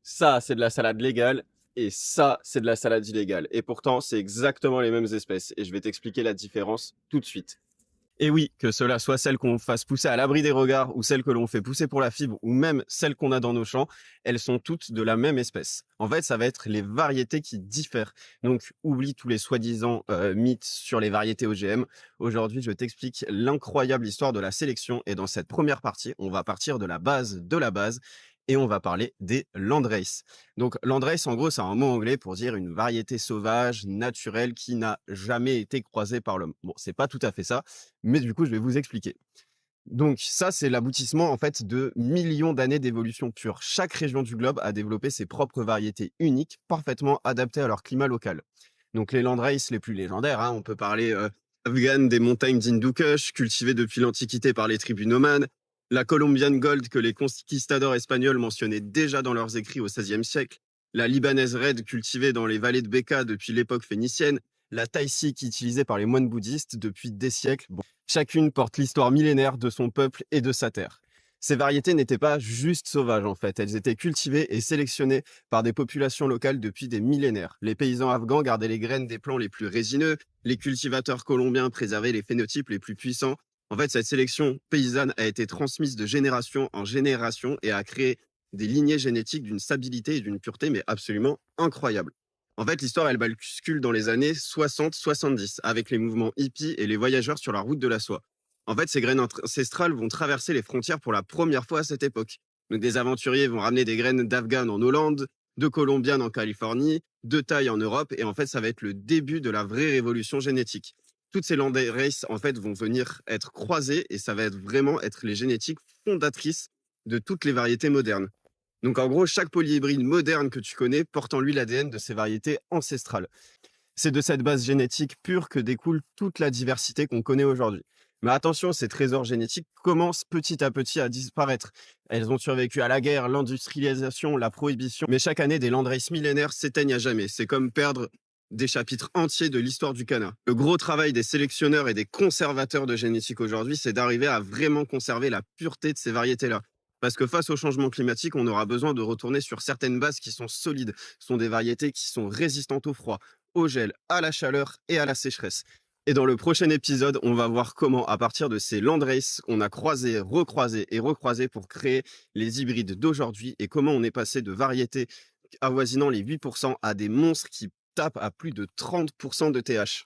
Ça, c'est de la salade légale et ça, c'est de la salade illégale. Et pourtant, c'est exactement les mêmes espèces. Et je vais t'expliquer la différence tout de suite. Et oui, que cela soit celle qu'on fasse pousser à l'abri des regards ou celle que l'on fait pousser pour la fibre ou même celle qu'on a dans nos champs, elles sont toutes de la même espèce. En fait, ça va être les variétés qui diffèrent. Donc, oublie tous les soi-disant mythes sur les variétés OGM. Aujourd'hui, je t'explique l'incroyable histoire de la sélection et dans cette première partie, on va partir de la base et on va parler des landrace. Donc landrace, en gros, c'est un mot anglais pour dire une variété sauvage, naturelle, qui n'a jamais été croisée par l'homme. Bon, c'est pas tout à fait ça, mais du coup, je vais vous expliquer. Donc ça, c'est l'aboutissement en fait de millions d'années d'évolution pure. Chaque région du globe a développé ses propres variétés uniques, parfaitement adaptées à leur climat local. Donc les landrace les plus légendaires, hein, on peut parler afghane des montagnes d'Hindu Kush, cultivées depuis l'Antiquité par les tribus nomades, la Colombian Gold que les conquistadors espagnols mentionnaient déjà dans leurs écrits au XVIe siècle, la libanaise Red cultivée dans les vallées de Bekaa depuis l'époque phénicienne, la Taïsik utilisée par les moines bouddhistes depuis des siècles. Bon, chacune porte l'histoire millénaire de son peuple et de sa terre. Ces variétés n'étaient pas juste sauvages en fait, elles étaient cultivées et sélectionnées par des populations locales depuis des millénaires. Les paysans afghans gardaient les graines des plants les plus résineux, les cultivateurs colombiens préservaient les phénotypes les plus puissants. En fait, cette sélection paysanne a été transmise de génération en génération et a créé des lignées génétiques d'une stabilité et d'une pureté mais absolument incroyables. En fait, l'histoire, elle bascule dans les années 60-70, avec les mouvements hippies et les voyageurs sur la route de la soie. En fait, ces graines ancestrales vont traverser les frontières pour la première fois à cette époque. Donc, des aventuriers vont ramener des graines d'Afghan en Hollande, de colombiennes en Californie, de Thaï en Europe, et en fait, ça va être le début de la vraie révolution génétique. Toutes ces land races, en fait, vont venir être croisées, et ça va être vraiment être les génétiques fondatrices de toutes les variétés modernes. Donc en gros, chaque polyhybride moderne que tu connais porte en lui l'ADN de ces variétés ancestrales. C'est de cette base génétique pure que découle toute la diversité qu'on connaît aujourd'hui. Mais attention, ces trésors génétiques commencent petit à petit à disparaître. Elles ont survécu à la guerre, l'industrialisation, la prohibition, mais chaque année, des landraces millénaires s'éteignent à jamais. C'est comme perdre des chapitres entiers de l'histoire du canard. Le gros travail des sélectionneurs et des conservateurs de génétique aujourd'hui, c'est d'arriver à vraiment conserver la pureté de ces variétés-là. Parce que face au changement climatique, on aura besoin de retourner sur certaines bases qui sont solides. Ce sont des variétés qui sont résistantes au froid, au gel, à la chaleur et à la sécheresse. Et dans le prochain épisode, on va voir comment, à partir de ces landraces, on a croisé, recroisé et recroisé pour créer les hybrides d'aujourd'hui et comment on est passé de variétés avoisinant les 8% à des monstres qui tapent à plus de 30% de TH.